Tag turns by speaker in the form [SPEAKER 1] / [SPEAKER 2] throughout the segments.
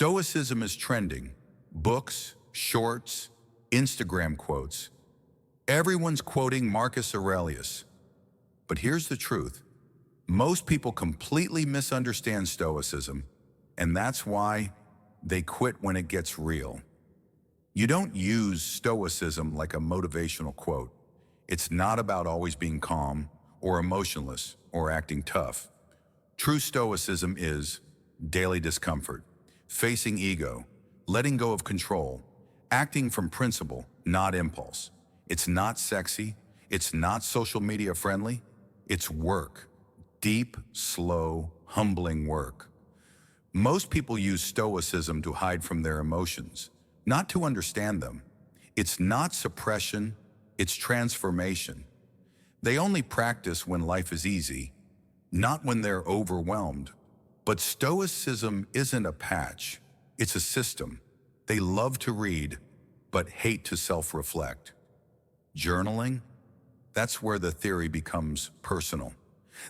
[SPEAKER 1] Stoicism is trending. Books, shorts, Instagram quotes. Everyone's quoting Marcus Aurelius. But here's the truth. Most people completely misunderstand Stoicism, and that's why they quit when it gets real. You don't use Stoicism like a motivational quote. It's not about always being calm or emotionless or acting tough. True Stoicism is daily discomfort, facing ego, letting go of control, acting from principle, not impulse. It's not sexy. It's not social media friendly. It's work. Deep, slow, humbling work. Most people use Stoicism to hide from their emotions, not to understand them. It's not suppression, it's transformation. They only practice when life is easy, not when they're overwhelmed. But Stoicism isn't a patch, it's a system. They love to read, but hate to self-reflect. Journaling? That's where the theory becomes personal.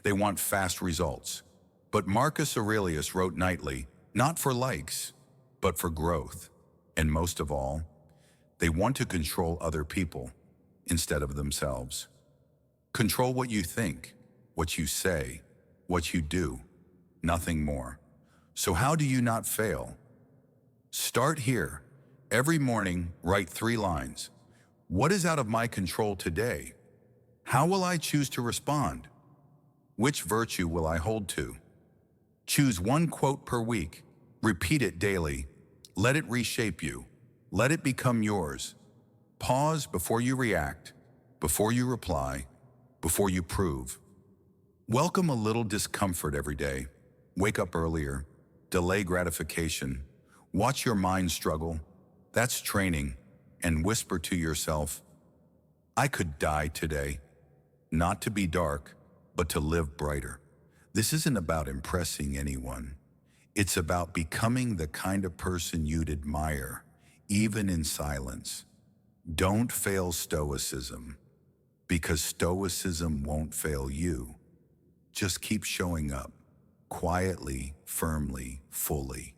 [SPEAKER 1] They want fast results. But Marcus Aurelius wrote nightly, not for likes, but for growth. And most of all, they want to control other people instead of themselves. Control what you think, what you say, what you do, nothing more. So how do you not fail? Start here. Every morning, write 3 lines. What is out of my control today? How will I choose to respond? Which virtue will I hold to? Choose 1 quote per week. Repeat it daily. Let it reshape you. Let it become yours. Pause before you react, before you reply, before you prove. Welcome a little discomfort every day. Wake up earlier. Delay gratification. Watch your mind struggle. That's training. And whisper to yourself, I could die today. Not to be dark, but to live brighter. This isn't about impressing anyone. It's about becoming the kind of person you'd admire, even in silence. Don't fail Stoicism, because Stoicism won't fail you. Just keep showing up, quietly, firmly, fully.